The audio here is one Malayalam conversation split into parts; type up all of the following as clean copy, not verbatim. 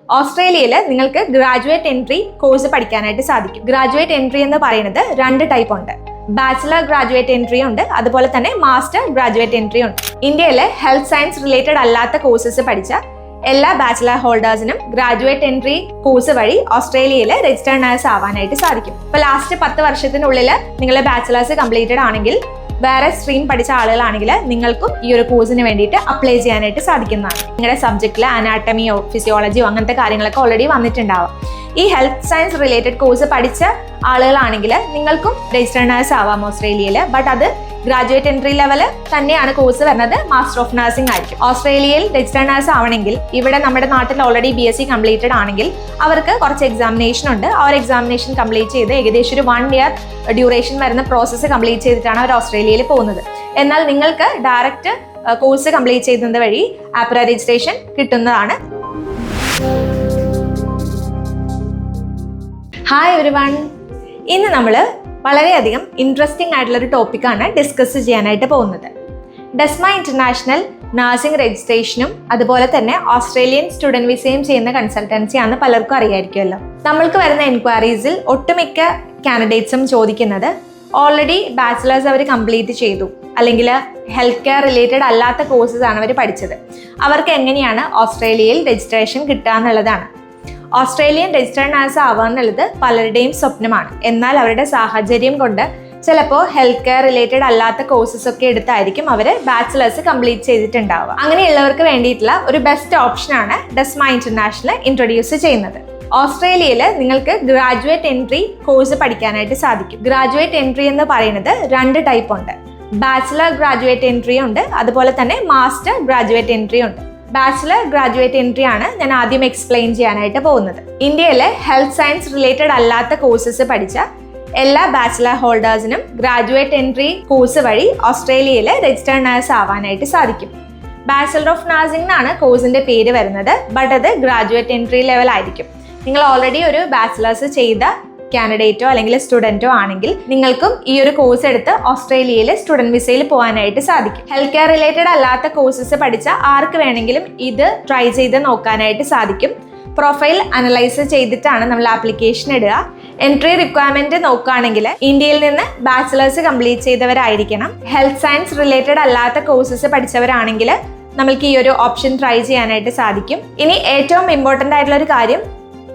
ഓസ്ട്രേലിയയിൽ നിങ്ങൾക്ക് ഗ്രാജുവേറ്റ് എൻട്രി കോഴ്സ് പഠിക്കാനായിട്ട് സാധിക്കും. ഗ്രാജുവേറ്റ് എൻട്രി എന്ന് പറയുന്നത് 2 ടൈപ്പ് ഉണ്ട്. ബാച്ചിലർ ഗ്രാജുവേറ്റ് എൻട്രി ഉണ്ട്, അതുപോലെ തന്നെ മാസ്റ്റർ ഗ്രാജുവേറ്റ് എൻട്രി ഉണ്ട്. ഇന്ത്യയിലെ ഹെൽത്ത് സയൻസ് റിലേറ്റഡ് അല്ലാത്ത കോഴ്സസ് പഠിച്ച എല്ലാ ബാച്ചിലർ ഹോൾഡേഴ്സിനും ഗ്രാജുവേറ്റ് എൻട്രി കോഴ്സ് വഴി ഓസ്ട്രേലിയയിൽ രജിസ്റ്റേർഡ് നഴ്സ് ആവാനായിട്ട് സാധിക്കും. ഇപ്പോൾ ലാസ്റ്റ് 10 വർഷത്തിനുള്ളിൽ നിങ്ങൾ ബാച്ചിലേഴ്സ് കംപ്ലീറ്റഡ് ആണെങ്കിൽ, വേറെ സ്ട്രീം പഠിച്ച ആളുകളാണെങ്കിൽ നിങ്ങൾക്കും ഈ ഒരു കോഴ്സിന് വേണ്ടിയിട്ട് അപ്ലൈ ചെയ്യാനായിട്ട് സാധിക്കുന്നതാണ്. നിങ്ങളുടെ സബ്ജക്റ്റിൽ അനാട്ടമിയോ ഫിസിയോളജിയോ അങ്ങനത്തെ കാര്യങ്ങളൊക്കെ ഓൾറെഡി വന്നിട്ടുണ്ടാവാം. ഈ ഹെൽത്ത് സയൻസ് റിലേറ്റഡ് കോഴ്സ് പഠിച്ച ആളുകളാണെങ്കിൽ നിങ്ങൾക്കും രജിസ്റ്റേർഡ് നഴ്സ് ആവാം ഓസ്ട്രേലിയയിൽ. ബട്ട് അത് ഗ്രാജുവേറ്റ് എൻട്രി ലെവൽ തന്നെയാണ് കോഴ്സ് വരുന്നത്, മാസ്റ്റർ ഓഫ് നഴ്സിംഗ് ആയിരിക്കും. ഓസ്ട്രേലിയയിൽ രജിസ്റ്റേർഡ് നഴ്സ് ആവണമെങ്കിൽ ഇവിടെ നമ്മുടെ നാട്ടിൽ ഓൾറെഡി BSc കംപ്ലീറ്റഡ് ആണെങ്കിൽ അവർക്ക് കുറച്ച് എക്സാമിനേഷൻ ഉണ്ട്. ആ ഒരു എക്സാമിനേഷൻ കംപ്ലീറ്റ് ചെയ്ത് ഏകദേശം ഒരു 1 ഇയർ ഡ്യൂറേഷൻ വരുന്ന പ്രോസസ്സ് കംപ്ലീറ്റ് ചെയ്തിട്ടാണ് അവർ ഓസ്ട്രേലിയയിൽ പോകുന്നത്. എന്നാൽ നിങ്ങൾക്ക് ഡയറക്റ്റ് കോഴ്സ് കംപ്ലീറ്റ് ചെയ്യുന്നത് വഴി ആപ്ര രജിസ്ട്രേഷൻ കിട്ടുന്നതാണ്. ഹായ് എവരിവൺ, ഇന്ന് നമ്മൾ വളരെയധികം ഇൻട്രസ്റ്റിംഗ് ആയിട്ടുള്ളൊരു ടോപ്പിക്കാണ് ഡിസ്കസ് ചെയ്യാനായിട്ട് പോകുന്നത്. ഡെസ്മ ഇന്റർനാഷണൽ നഴ്സിംഗ് രജിസ്ട്രേഷനും അതുപോലെ തന്നെ ഓസ്ട്രേലിയൻ സ്റ്റുഡൻറ് വിസയും ചെയ്യുന്ന കൺസൾട്ടൻസിയാണെന്ന് പലർക്കും അറിയായിരിക്കുമല്ലോ. നമ്മൾക്ക് വരുന്ന എൻക്വയറീസിൽ ഒട്ടുമിക്ക കാൻഡിഡേറ്റ്സും ചോദിക്കുന്നത് ഓൾറെഡി ബാച്ചിലേഴ്സ് അവർ കംപ്ലീറ്റ് ചെയ്തു, അല്ലെങ്കിൽ ഹെൽത്ത് കെയർ റിലേറ്റഡ് അല്ലാത്ത കോഴ്സസ് ആണ് അവർ പഠിച്ചത്, അവർക്ക് എങ്ങനെയാണ് ഓസ്ട്രേലിയയിൽ രജിസ്ട്രേഷൻ കിട്ടുക എന്നുള്ളതാണ്. ഓസ്ട്രേലിയൻ രജിസ്റ്റേർഡ് നഴ്സ് ആവുക എന്നുള്ളത് പലരുടെയും സ്വപ്നമാണ്. എന്നാൽ അവരുടെ സാഹചര്യം കൊണ്ട് ചിലപ്പോൾ ഹെൽത്ത് കെയർ റിലേറ്റഡ് അല്ലാത്ത കോഴ്സസ് ഒക്കെ എടുത്തായിരിക്കും അവർ ബാച്ചിലേഴ്സ് കംപ്ലീറ്റ് ചെയ്തിട്ടുണ്ടാവുക. അങ്ങനെയുള്ളവർക്ക് വേണ്ടിയിട്ടുള്ള ഒരു ബെസ്റ്റ് ഓപ്ഷനാണ് ഡെസ്മ ഇന്റർനാഷണൽ ഇൻട്രൊഡ്യൂസ് ചെയ്യുന്നത്. ഓസ്ട്രേലിയയിൽ നിങ്ങൾക്ക് ഗ്രാജുവേറ്റ് എൻട്രി കോഴ്സ് പഠിക്കാനായിട്ട് സാധിക്കും. ഗ്രാജുവേറ്റ് എൻട്രി എന്ന് പറയുന്നത് 2 ടൈപ്പ് ഉണ്ട്. ബാച്ചിലർ ഗ്രാജുവേറ്റ് എൻട്രി ഉണ്ട്, അതുപോലെ തന്നെ മാസ്റ്റർ ഗ്രാജുവേറ്റ് എൻട്രി ഉണ്ട്. ബാച്ചിലർ ഗ്രാജുവേറ്റ് എൻട്രി ആണ് ഞാൻ ആദ്യം എക്സ്പ്ലെയിൻ ചെയ്യാനായിട്ട് പോകുന്നത്. ഇന്ത്യയിലെ ഹെൽത്ത് സയൻസ് റിലേറ്റഡ് അല്ലാത്ത കോഴ്സസ് പഠിച്ച എല്ലാ ബാച്ചിലർ ഹോൾഡേഴ്സിനും ഗ്രാജുവേറ്റ് എൻട്രി കോഴ്സ് വഴി ഓസ്ട്രേലിയയിൽ രജിസ്റ്റേർഡ് നഴ്സ് ആവാനായിട്ട് സാധിക്കും. ബാച്ചിലർ ഓഫ് നഴ്സിംഗ് എന്നാണ് കോഴ്സിന്റെ പേര് വരുന്നത്. ബട്ട് അത് ഗ്രാജുവേറ്റ് എൻട്രി ലെവൽ ആയിരിക്കും. നിങ്ങൾ ഓൾറെഡി ഒരു ബാച്ചിലേഴ്സ് ചെയ്ത കാൻഡിഡേറ്റോ അല്ലെങ്കിൽ സ്റ്റുഡൻറ്റോ ആണെങ്കിൽ നിങ്ങൾക്കും ഈ ഒരു കോഴ്സ് എടുത്ത് ഓസ്ട്രേലിയയിൽ സ്റ്റുഡൻറ് വിസയിൽ പോകാനായിട്ട് സാധിക്കും. ഹെൽത്ത് കെയർ റിലേറ്റഡ് അല്ലാത്ത കോഴ്സസ് പഠിച്ച ആർക്ക് വേണമെങ്കിലും ഇത് ട്രൈ ചെയ്ത് നോക്കാനായിട്ട് സാധിക്കും. പ്രൊഫൈൽ അനലൈസ് ചെയ്തിട്ടാണ് നമ്മൾ ആപ്ലിക്കേഷൻ ഇടുക. എൻട്രി റിക്വയർമെന്റ് നോക്കുകയാണെങ്കിൽ ഇന്ത്യയിൽ നിന്ന് ബാച്ചിലേഴ്സ് കംപ്ലീറ്റ് ചെയ്തവരായിരിക്കണം. ഹെൽത്ത് സയൻസ് റിലേറ്റഡ് അല്ലാത്ത കോഴ്സസ് പഠിച്ചവരാണെങ്കിൽ നമ്മൾക്ക് ഈ ഒരു ഓപ്ഷൻ ട്രൈ ചെയ്യാനായിട്ട് സാധിക്കും. ഇനി ഏറ്റവും ഇമ്പോർട്ടൻ്റ് ആയിട്ടുള്ള ഒരു കാര്യം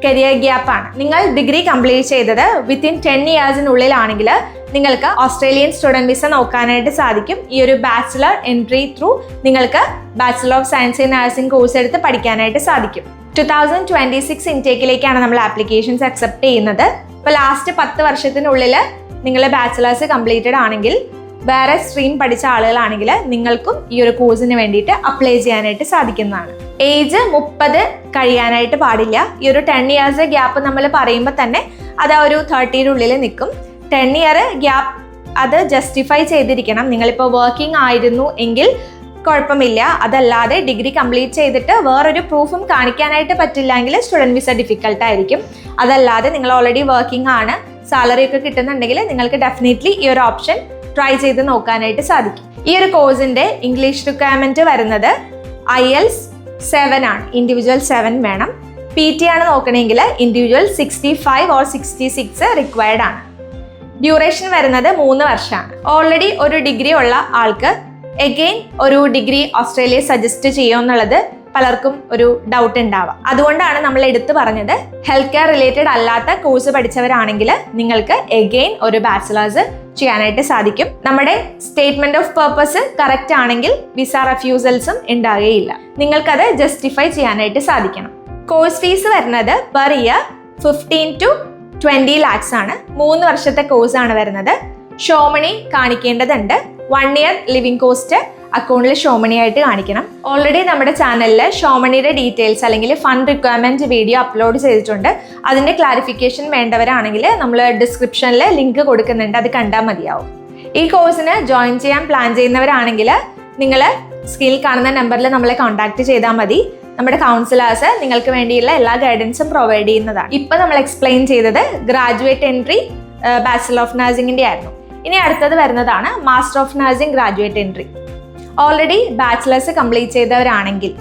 കരിയർ ഗ്യാപ്പ് ആണ്. നിങ്ങൾ ഡിഗ്രി കംപ്ലീറ്റ് ചെയ്തത് വിത്തിൻ 10 ഇയേഴ്സിനുള്ളിലാണെങ്കിൽ നിങ്ങൾക്ക് ഓസ്ട്രേലിയൻ സ്റ്റുഡൻറ് വിസ നോക്കാനായിട്ട് സാധിക്കും. ഈ ഒരു ബാച്ചിലർ എൻട്രി ത്രൂ നിങ്ങൾക്ക് bachelor of science in nursing course എടുത്ത് പഠിക്കാനായിട്ട് സാധിക്കും. 2026 ഇൻടേക്കിലേക്കാണ് നമ്മൾ ആപ്ലിക്കേഷൻസ് അക്സെപ്റ്റ് ചെയ്യുന്നത്. ഇപ്പോൾ ലാസ്റ്റ് 10 വർഷത്തിനുള്ളിൽ നിങ്ങൾ ബാച്ചിലേഴ്സ് കംപ്ലീറ്റഡ് ആണെങ്കിൽ, വേറെ സ്ട്രീം പഠിച്ച ആളുകളാണെങ്കിൽ നിങ്ങൾക്കും ഈ ഒരു കോഴ്സിന് വേണ്ടിയിട്ട് അപ്ലൈ ചെയ്യാനായിട്ട് സാധിക്കുന്നതാണ്. ഏജ് 30 കഴിയാനായിട്ട് പാടില്ല. ഈ ഒരു 10 ഇയേഴ്സ് ഗ്യാപ്പ് നമ്മൾ പറയുമ്പോൾ തന്നെ അത് ആ ഒരു 30യുടെ ഉള്ളിൽ നിൽക്കും. 10 ഇയർ ഗ്യാപ്പ് അത് ജസ്റ്റിഫൈ ചെയ്തിരിക്കണം. നിങ്ങളിപ്പോൾ വർക്കിംഗ് ആയിരുന്നു എങ്കിൽ കുഴപ്പമില്ല. അതല്ലാതെ ഡിഗ്രി കംപ്ലീറ്റ് ചെയ്തിട്ട് വേറൊരു പ്രൂഫും കാണിക്കാനായിട്ട് പറ്റില്ലെങ്കിൽ സ്റ്റുഡൻറ് വിസ ഡിഫിക്കൽട്ട് ആയിരിക്കും. അതല്ലാതെ നിങ്ങൾ ഓൾറെഡി വർക്കിംഗ് ആണ്, സാലറി ഒക്കെ കിട്ടുന്നുണ്ടെങ്കിൽ നിങ്ങൾക്ക് ഡെഫിനറ്റ്ലി ഈ ഒരു ഓപ്ഷൻ ട്രൈ ചെയ്ത് നോക്കാനായിട്ട് സാധിക്കും. ഈ ഒരു കോഴ്സിന്റെ ഇംഗ്ലീഷ് റിക്വയർമെന്റ് വരുന്നത് IELTS 7 ആണ്. ഇൻഡിവിജ്വൽ 7 വേണം. PT ആണ് നോക്കണമെങ്കിൽ ഇൻഡിവിജ്വൽ 65 or 66 റിക്വയർഡ് ആണ്. ഡ്യൂറേഷൻ വരുന്നത് 3 വർഷമാണ്. ഓൾറെഡി ഒരു ഡിഗ്രി ഉള്ള ആൾക്ക് എഗെയിൻ ഒരു ഡിഗ്രി ഓസ്ട്രേലിയ സജസ്റ്റ് ചെയ്യുമെന്നുള്ളത് പലർക്കും ഒരു ഡൗട്ട് ഉണ്ടാവാം. അതുകൊണ്ടാണ് നമ്മൾ എടുത്തു പറഞ്ഞത് ഹെൽത്ത് കെയർ റിലേറ്റഡ് അല്ലാത്ത കോഴ്സ് പഠിച്ചവരാണെങ്കിൽ നിങ്ങൾക്ക് എഗെയിൻ ഒരു ബാച്ചിലേഴ്സ് ചെയ്യാനായിട്ട് സാധിക്കും. നമ്മുടെ സ്റ്റേറ്റ്മെന്റ് ഓഫ് പർപ്പസ് കറക്റ്റ് ആണെങ്കിൽ വിസ റെഫ്യൂസൽസും ഉണ്ടാകുകയില്ല. നിങ്ങൾക്കത് ജസ്റ്റിഫൈ ചെയ്യാനായിട്ട് സാധിക്കണം. കോഴ്സ് ഫീസ് വരുന്നത് പെർ ഇയർ 15 to 20 lakhs ആണ്. 3 വർഷത്തെ കോഴ്സാണ് വരുന്നത്. ഷോമണി കാണിക്കേണ്ടതുണ്ട്. 1 ഇയർ ലിവിംഗ് കോസ്റ്റ് അക്കൗണ്ടിൽ ഷോമണി ആയിട്ട് കാണിക്കണം. ഓൾറെഡി നമ്മുടെ ചാനലിൽ ഷോമണിയുടെ ഡീറ്റെയിൽസ് അല്ലെങ്കിൽ ഫണ്ട് റിക്വയർമെന്റ് വീഡിയോ അപ്ലോഡ് ചെയ്തിട്ടുണ്ട്. അതിന്റെ ക്ലാരിഫിക്കേഷൻ വേണ്ടവരാണെങ്കിൽ നമ്മൾ ഡിസ്ക്രിപ്ഷനിൽ ലിങ്ക് കൊടുക്കുന്നുണ്ട്, അത് കണ്ടാൽ മതിയാവും. ഈ കോഴ്സിന് ജോയിൻ ചെയ്യാൻ പ്ലാൻ ചെയ്യുന്നവരാണെങ്കിൽ നിങ്ങൾ സ്ക്രീനിൽ കാണുന്ന നമ്പറിൽ നമ്മളെ കോൺടാക്ട് ചെയ്താൽ മതി. നമ്മുടെ കൗൺസിലേഴ്സ് നിങ്ങൾക്ക് വേണ്ടിയുള്ള എല്ലാ ഗൈഡൻസും പ്രൊവൈഡ് ചെയ്യുന്നതാണ്. ഇപ്പം നമ്മൾ എക്സ്പ്ലെയിൻ ചെയ്തത് ഗ്രാജുവേറ്റ് എൻട്രി ബാച്ചിലർ ഓഫ് നഴ്സിംഗിന്റെ ആയിരുന്നു. ഇനി അടുത്തത് വരുന്നതാണ് master of nursing graduate entry. Already bachelors complete ചെയ്തവരാണെങ്കിൽ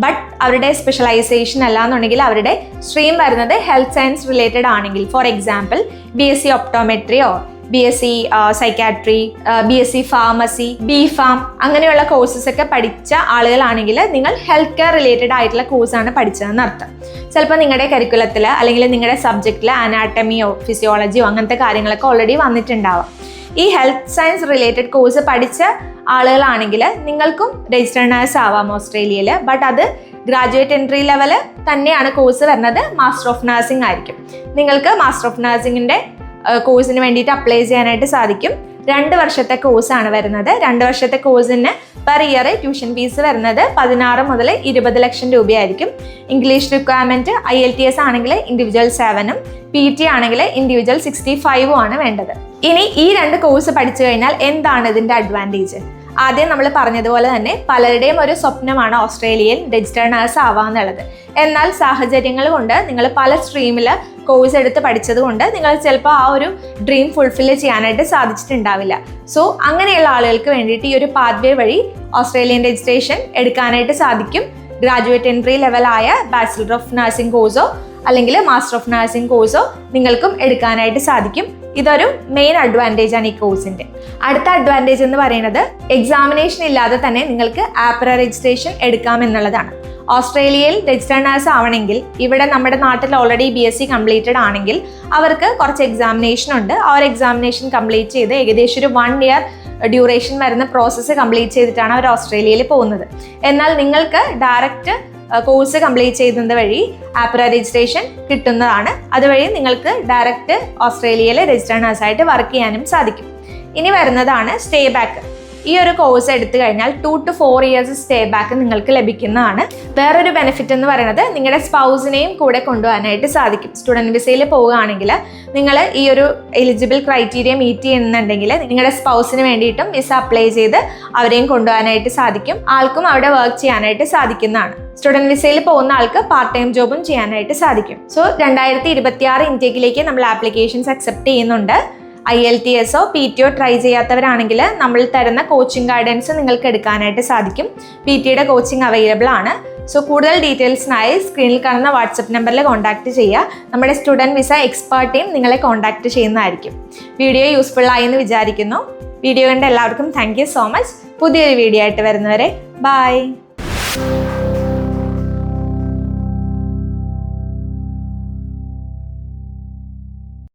ബട്ട് അവരുടെ സ്പെഷ്യലൈസേഷൻ അല്ലാന്നുണ്ടെങ്കിൽ അവരുടെ സ്ട്രീം വരുന്നത് ഹെൽത്ത് സയൻസ് റിലേറ്റഡ് ആണെങ്കിൽ, ഫോർ എക്സാമ്പിൾ BSc ഒപ്റ്റോമെട്രിയോ BSc psychiatry, BSc pharmacy, BPharm അങ്ങനെയുള്ള കോഴ്സസ് ഒക്കെ പഠിച്ച ആളുകളാണെങ്കിൽ നിങ്ങൾ ഹെൽത്ത് കെയർ റിലേറ്റഡ് ആയിട്ടുള്ള കോഴ്സാണ് പഠിച്ചതെന്ന് അർത്ഥം. ചിലപ്പോൾ നിങ്ങളുടെ കരിക്കുലത്തിൽ അല്ലെങ്കിൽ നിങ്ങളുടെ സബ്ജക്റ്റിൽ അനാട്ടമിയോ ഫിസിയോളജിയോ അങ്ങനത്തെ കാര്യങ്ങളൊക്കെ ഓൾറെഡി വന്നിട്ടുണ്ടാവാം. ഈ ഹെൽത്ത് സയൻസ് റിലേറ്റഡ് കോഴ്സ് പഠിച്ച ആളുകളാണെങ്കിൽ നിങ്ങൾക്കും രജിസ്റ്റേർഡ് നഴ്സ് ആവാം ഓസ്ട്രേലിയയിൽ. ബട്ട് അത് ഗ്രാജുവേറ്റ് എൻട്രി ലെവൽ തന്നെയാണ് കോഴ്സ് വരുന്നത്. മാസ്റ്റർ ഓഫ് നഴ്സിംഗ് ആയിരിക്കും. നിങ്ങൾക്ക് മാസ്റ്റർ ഓഫ് നഴ്സിംഗിൻ്റെ കോഴ്സിന് വേണ്ടിയിട്ട് അപ്ലൈ ചെയ്യാനായിട്ട് സാധിക്കും. 2 വർഷത്തെ കോഴ്സാണ് വരുന്നത്. 2 വർഷത്തെ കോഴ്സിന് പെർ ഇയർ ട്യൂഷൻ ഫീസ് വരുന്നത് 16 മുതൽ 20 ലക്ഷം രൂപയായിരിക്കും. ഇംഗ്ലീഷ് റിക്വയർമെൻറ്റ് IELTS ആണെങ്കിൽ ഇൻഡിവിജ്വൽ 7ഉം PT ആണെങ്കിൽ ഇൻഡിവിജ്വൽ 65ഉം ആണ് വേണ്ടത്. ഇനി ഈ 2 കോഴ്സ് പഠിച്ചു കഴിഞ്ഞാൽ എന്താണ് ഇതിൻ്റെ അഡ്വാൻറ്റേജ്? ആദ്യം നമ്മൾ പറഞ്ഞതുപോലെ തന്നെ പലരുടെയും ഒരു സ്വപ്നമാണ് ഓസ്ട്രേലിയയിൽ രജിസ്റ്റേർഡ് നഴ്സ് ആവാന്നുള്ളത്. എന്നാൽ സാഹചര്യങ്ങൾ കൊണ്ട് നിങ്ങൾ പല സ്ട്രീമിൽ കോഴ്സ് എടുത്ത് പഠിച്ചത് കൊണ്ട് നിങ്ങൾ ചിലപ്പോൾ ആ ഒരു ഡ്രീം ഫുൾഫിൽ ചെയ്യാനായിട്ട് സാധിച്ചിട്ടുണ്ടാവില്ല. സോ അങ്ങനെയുള്ള ആളുകൾക്ക് വേണ്ടിയിട്ട് ഈ ഒരു പാത്വേ വഴി ഓസ്ട്രേലിയൻ രജിസ്ട്രേഷൻ എടുക്കാനായിട്ട് സാധിക്കും. ഗ്രാജുവേറ്റ് എൻട്രി ലെവലായ ബാച്ചിലർ ഓഫ് നഴ്സിംഗ് കോഴ്സോ അല്ലെങ്കിൽ മാസ്റ്റർ ഓഫ് നഴ്സിംഗ് കോഴ്സോ നിങ്ങൾക്കും എടുക്കാനായിട്ട് സാധിക്കും. ഇതൊരു മെയിൻ അഡ്വാൻറ്റേജ് ആണ് ഈ കോഴ്സിൻ്റെ. അടുത്ത അഡ്വാൻറ്റേജ് എന്ന് പറയുന്നത് എക്സാമിനേഷൻ ഇല്ലാതെ തന്നെ നിങ്ങൾക്ക് ആപ്ര രജിസ്ട്രേഷൻ എടുക്കാം എന്നുള്ളതാണ്. ഓസ്ട്രേലിയയിൽ രജിസ്റ്റേർഡ് നഴ്സ് ആവണമെങ്കിൽ ഇവിടെ നമ്മുടെ നാട്ടിൽ ഓൾറെഡി BSc കംപ്ലീറ്റഡ് ആണെങ്കിൽ അവർക്ക് കുറച്ച് എക്സാമിനേഷൻ ഉണ്ട്. ആ ഒരു എക്സാമിനേഷൻ കംപ്ലീറ്റ് ചെയ്ത് ഏകദേശം ഒരു 1 ഇയർ ഡ്യൂറേഷൻ വരുന്ന പ്രോസസ്സ് കംപ്ലീറ്റ് ചെയ്തിട്ടാണ് അവർ ഓസ്ട്രേലിയയിൽ പോകുന്നത്. എന്നാൽ നിങ്ങൾക്ക് ഡയറക്റ്റ് കോഴ്സ് കംപ്ലീറ്റ് ചെയ്യുന്നത് വഴി ആപ്ര രജിസ്ട്രേഷൻ കിട്ടുന്നതാണ്. അതുവഴി നിങ്ങൾക്ക് ഡയറക്റ്റ് ഓസ്ട്രേലിയയിൽ രജിസ്റ്റേർഡ് നഴ്സായിട്ട് വർക്ക് ചെയ്യാനും സാധിക്കും. ഇനി വരുന്നതാണ് സ്റ്റേ ബാക്ക്. ഈ ഒരു കോഴ്സ് എടുത്തു കഴിഞ്ഞാൽ 2 to 4 ഇയേഴ്സ് സ്റ്റേ ബാക്ക് നിങ്ങൾക്ക് ലഭിക്കുന്നതാണ്. വേറൊരു ബെനിഫിറ്റ് എന്ന് പറയുന്നത് നിങ്ങളുടെ സ്പൗസിനെയും കൂടെ കൊണ്ടുപോകാനായിട്ട് സാധിക്കും. സ്റ്റുഡൻറ്റ് വിസയിൽ പോവുകയാണെങ്കിൽ നിങ്ങൾ ഈ ഒരു എലിജിബിൾ ക്രൈറ്റീരിയ മീറ്റ് ചെയ്യുന്നുണ്ടെങ്കിൽ നിങ്ങളുടെ സ്പൗസിന് വേണ്ടിയിട്ടും വിസ അപ്ലൈ ചെയ്ത് അവരെയും കൊണ്ടുപോകാനായിട്ട് സാധിക്കും. ആൾക്കും അവിടെ വർക്ക് ചെയ്യാനായിട്ട് സാധിക്കുന്നതാണ്. സ്റ്റുഡൻറ്റ് വിസയിൽ പോകുന്ന ആൾക്ക് പാർട്ട് ടൈം ജോബും ചെയ്യാനായിട്ട് സാധിക്കും. സോ 2026 ഇൻടേക്കിലേക്ക് നമ്മൾ ആപ്ലിക്കേഷൻസ് അക്സെപ്റ്റ് ചെയ്യുന്നുണ്ട്. IELTS PTO ട്രൈ ചെയ്യാത്തവരാണെങ്കിൽ നമ്മൾ തരുന്ന കോച്ചിങ് ഗൈഡൻസ് നിങ്ങൾക്ക് എടുക്കാനായിട്ട് സാധിക്കും. PTയുടെ കോച്ചിങ് അവൈലബിൾ ആണ്. സോ കൂടുതൽ ഡീറ്റെയിൽസിനായി സ്ക്രീനിൽ കാണുന്ന വാട്സപ്പ് നമ്പറിൽ കോൺടാക്ട് ചെയ്യുക. നമ്മുടെ സ്റ്റുഡൻറ്റ് വിസ എക്സ്പേർട്ട് ടീം നിങ്ങളെ കോൺടാക്ട് ചെയ്യുന്നതായിരിക്കും. വീഡിയോ യൂസ്ഫുൾ ആയി എന്ന് വിചാരിക്കുന്നു. വീഡിയോ കണ്ട എല്ലാവർക്കും താങ്ക് യു സോ മച്ച്. പുതിയൊരു വീഡിയോ ആയിട്ട് വരുന്നവരെ ബൈ.